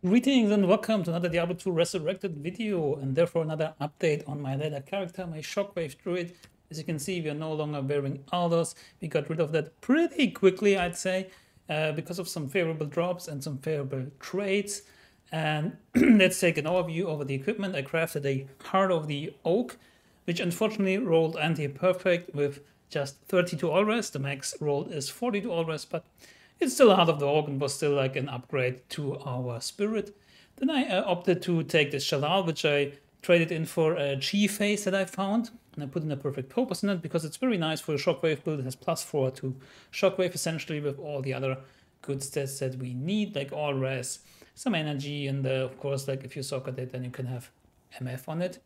Greetings and welcome to another Diablo 2 Resurrected video, and therefore another update on my later character, my Shockwave Druid. As you can see, we are no longer wearing Aldous. We got rid of that pretty quickly, I'd say, because of some favorable drops and some favorable trades. And let's take an overview over the equipment. I crafted a Heart of the Oak, which unfortunately rolled anti-perfect with just 32 all rest. The max roll is 42 all rest, but it's still a Heart of the Oak and was still like an upgrade to our Spirit. Then I opted to take this Shalal, which I traded in for a Chi face that I found. And I put in a perfect focus in it because it's very nice for a Shockwave build. It has +4 to Shockwave essentially with all the other good stats that we need, like all res, some energy, and of course, like if you soccer it, then you can have MF on it.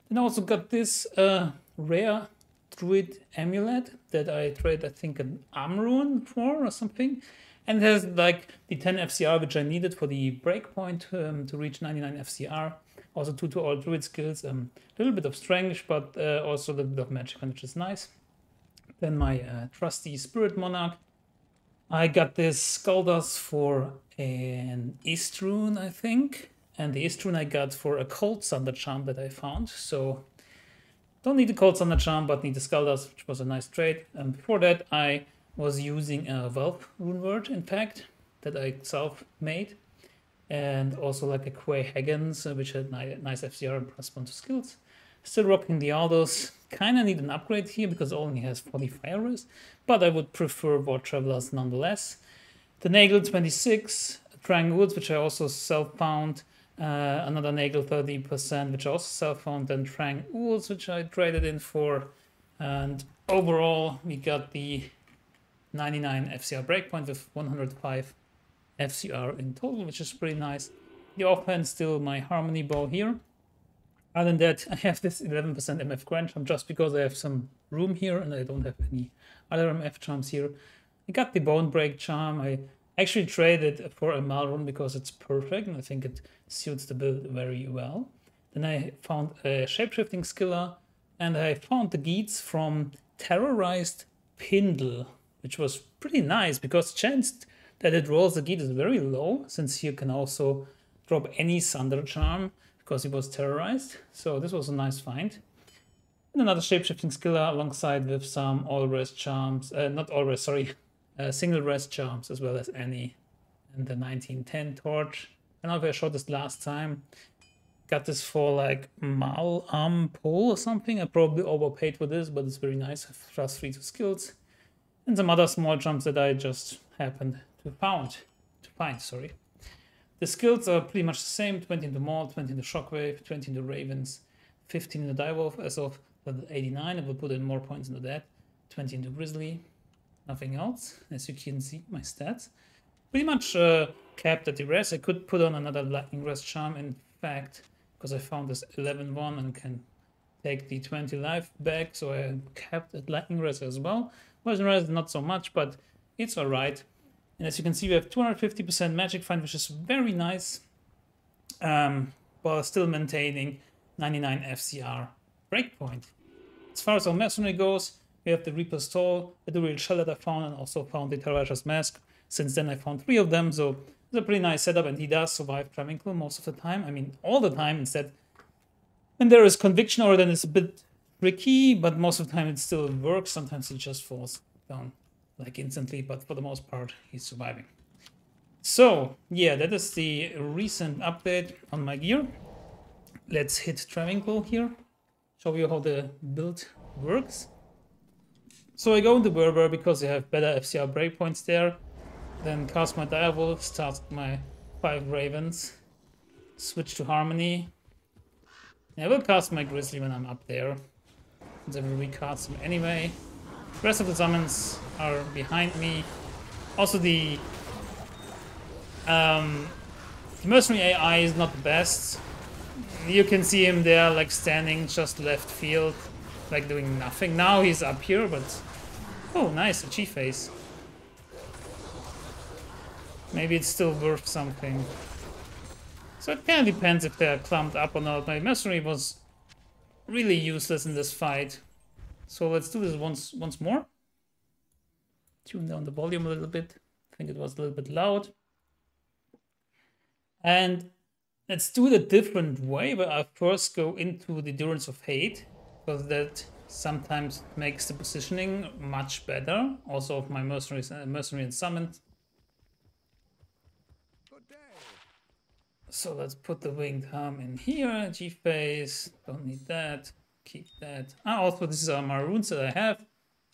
Then I also got this rare Druid amulet that I traded, I think, an Amrune for or something. And it has like the 10 FCR, which I needed for the breakpoint to reach 99 FCR. Also 2 to all Druid skills, a little bit of strength, but also a little bit of magic, which is nice. Then my trusty Spirit Monarch. I got this Skull Dust for an East Rune, I think. And the East Rune I got for a Cold Thunder Charm that I found. So don't need the Cold Thunder Charm, but need the Skull Dust, which was a nice trade. And before that, I was using a Valve Rune Word, in fact, that I self-made. And also like a Quay Haggins, which had nice FCR and +1 to skills. Still rocking the Aldous. Kind of need an upgrade here because it only has 40 fire risk, but I would prefer War Travelers nonetheless. The Nagel 26, Trang Woods, which I also self-found. Another Nagel 30%, which I also self-found. Then Trang Ools, which I traded in for. And overall, we got the 99 FCR breakpoint with 105 FCR in total, which is pretty nice. The offhand still my Harmony Bow here. Other than that, I have this 11% MF Grand Charm just because I have some room here and I don't have any other MF charms here. I got the Bone Break Charm. I actually traded for a Malrun because it's perfect and I think it suits the build very well. Then I found a Shapeshifting Skiller and I found the Geats from Terrorized Pindle, which was pretty nice because chance that it rolls the Geat is very low since you can also drop any Thunder Charm because he was terrorized. So this was a nice find. And another Shapeshifting Skiller alongside with some all-rest charms, not all-rest, sorry, single-rest charms as well as Annie and the 1910 Torch. I don't know if I showed this last time. Got this for like Mal Pole or something. I probably overpaid for this, but it's very nice. +3 to skills. And some other small jumps that I just happened to find. The skills are pretty much the same: 20 in the Maul, 20 in the Shockwave, 20 in the Ravens, 15 in the Direwolf as of level 89. I will put in more points into that. 20 in the Grizzly, nothing else. As you can see, my stats pretty much capped at the rest. I could put on another Lightning Rest Charm, in fact, because I found this 11-1 and can take the 20 life back. So I capped at Lightning Rest as well. Poison Rest, not so much, but it's alright. And as you can see, we have 250% Magic Find, which is very nice, while still maintaining 99 FCR breakpoint. As far as our Mercenary goes, we have the Reaper's Toll, the Real Shell that I found, and also found the Terror's Mask. Since then, I found 3 of them, so it's a pretty nice setup, and he does survive Travincal most of the time. I mean, all the time, instead. When there is Conviction Order, then it's a bit tricky, but most of the time it still works. Sometimes he just falls down like instantly, but for the most part, he's surviving. So, yeah, that is the recent update on my gear. Let's hit Travincal here, show you how the build works. So I go into Berber because I have better FCR breakpoints there. Then cast my Direwolf, start my 5 Ravens, switch to Harmony. And I will cast my Grizzly when I'm up there, since I will recast them anyway. The rest of the summons are behind me. Also, the Mercenary AI is not the best. You can see him there, like standing just left field, like doing nothing. Now he's up here, but oh, nice, a Chi face. Maybe it's still worth something. So it kind of depends if they're clumped up or not. My Mercenary was really useless in this fight. So let's do this once more. Tune down the volume a little bit. I think it was a little bit loud. And let's do it a different way, but I first go into the Endurance of Hate, because that sometimes makes the positioning much better. Also of my mercenary and summon. So let's put the Winged Harm in here. G-Phase, don't need that. Keep that. Also, this is my runes that I have.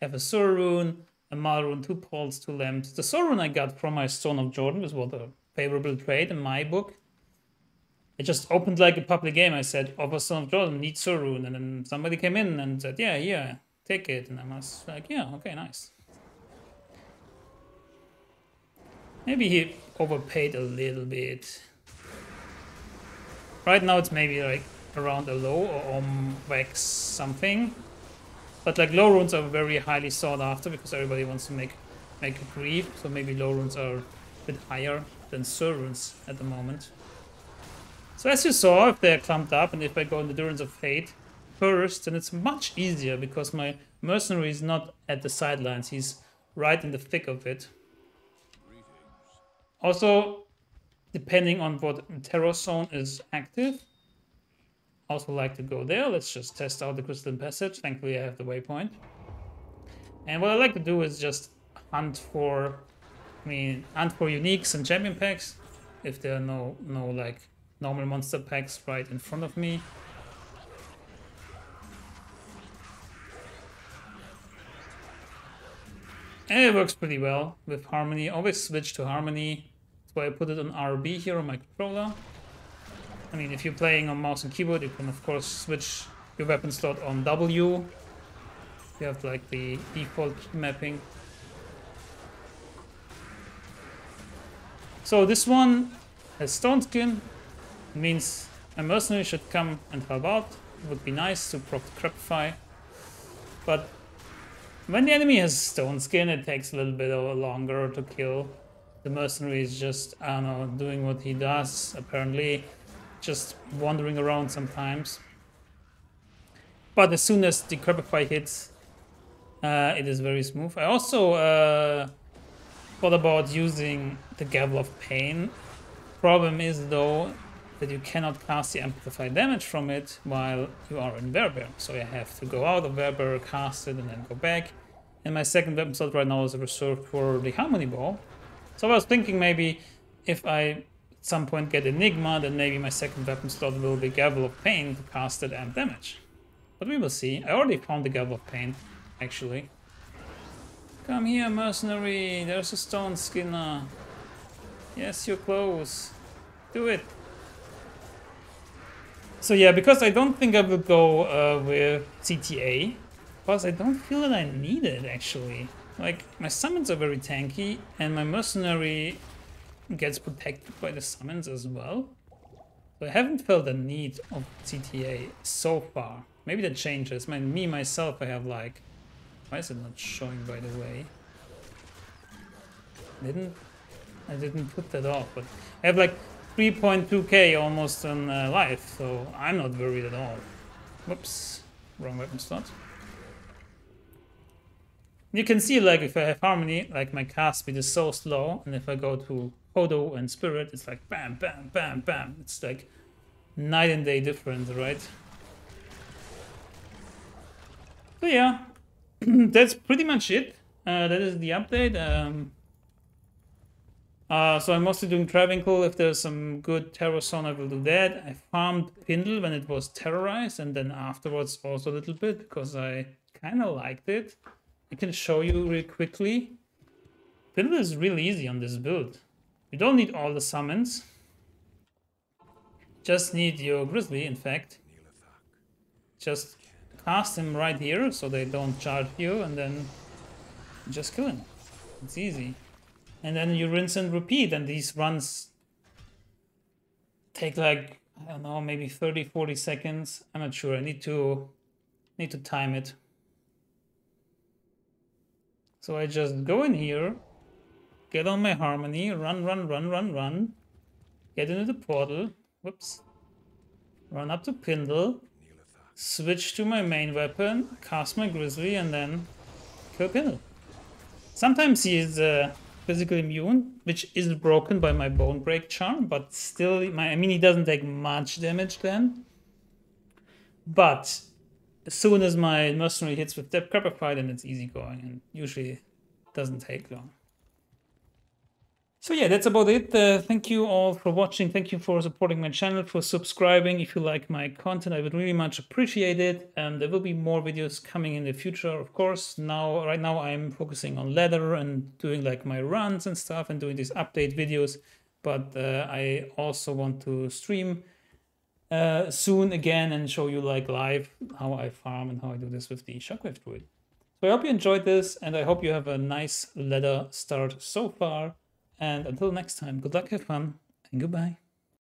I have a Sur rune, a Mal rune, 2 poles, 2 lamps. The Sur rune I got from my Stone of Jordan, was what a favorable trade in my book. It just opened like a public game. I said, offer Stone of Jordan, need Sur rune. And then somebody came in and said, yeah, take it. And I was like, yeah, okay, nice. Maybe he overpaid a little bit. Right now it's maybe like around a low or wax something. But like low runes are very highly sought after because everybody wants to make a grief. So maybe low runes are a bit higher than Sur runes at the moment. So as you saw, if they're clumped up and if I go in the Endurance of Fate first, then it's much easier because my mercenary is not at the sidelines. He's right in the thick of it. Also, depending on what terror zone is active. Also like to go there. Let's just test out the Crystalline Passage. Thankfully I have the waypoint. And what I like to do is just hunt for uniques and champion packs. If there are no like normal monster packs right in front of me. And it works pretty well with Harmony. Always switch to Harmony. That's why I put it on RB here on my controller. I mean, if you're playing on mouse and keyboard, you can of course switch your weapon slot on W. You have like the default key mapping. So this one has Stone Skin. It means a mercenary should come and help out. It would be nice to proc the Crepify. But when the enemy has Stone Skin, it takes a little bit longer to kill. The mercenary is just, I don't know, doing what he does, apparently. Just wandering around sometimes. But as soon as the Crepify hits, it is very smooth. I also thought about using the Gavel of Pain. Problem is, though, that you cannot cast the Amplified damage from it while you are in Werebear. So I have to go out of Werebear, cast it, and then go back. And my second weapon slot right now is reserved for the Harmony Ball. So I was thinking maybe if I at some point get Enigma, then maybe my second weapon slot will be Gavel of Pain to cast that amp damage. But we will see. I already found the Gavel of Pain, actually. Come here, mercenary. There's a Stone Skinner. Yes, you're close. Do it. So yeah, because I don't think I will go with CTA. Because I don't feel that I need it, actually. Like, my summons are very tanky, and my mercenary gets protected by the summons as well. So I haven't felt the need of CTA so far. Maybe that changes. Me, myself, I have like... Why is it not showing, by the way? I didn't put that off, but I have like 3.2k almost on life, so I'm not worried at all. Whoops, wrong weapon slot. You can see, like, if I have Harmony, like, my cast speed is so slow, and if I go to Hodo and Spirit, it's like bam, bam, bam, bam. It's like night and day difference, right? So yeah, that's pretty much it. That is the update. So I'm mostly doing Travincal. If there's some good Terror Zone, I will do that. I farmed Pindle when it was terrorized, and then afterwards also a little bit, because I kind of liked it. I can show you really quickly. Pindle is really easy on this build. You don't need all the summons. Just need your Grizzly, in fact. Just cast him right here, so they don't charge you, and then just kill him. It's easy. And then you rinse and repeat, and these runs take like, I don't know, maybe 30-40 seconds. I'm not sure. I need to time it. So I just go in here, get on my Harmony, run, get into the portal, whoops, run up to Pindle, switch to my main weapon, cast my Grizzly, and then kill Pindle. Sometimes he is physical immune, which isn't broken by my bone break charm, but still, I mean, he doesn't take much damage then. But as soon as my mercenary hits with depth crapify, then it's easy going, and usually doesn't take long. So yeah, that's about it. Thank you all for watching. Thank you for supporting my channel, for subscribing. If you like my content, I would really much appreciate it. There will be more videos coming in the future, of course. Right now I'm focusing on ladder and doing like my runs and stuff and doing these update videos. But I also want to stream soon again and show you like live how I farm and how I do this with the Shockwave Druid. So I hope you enjoyed this, and I hope you have a nice ladder start so far. And until next time, good luck, have fun, and goodbye.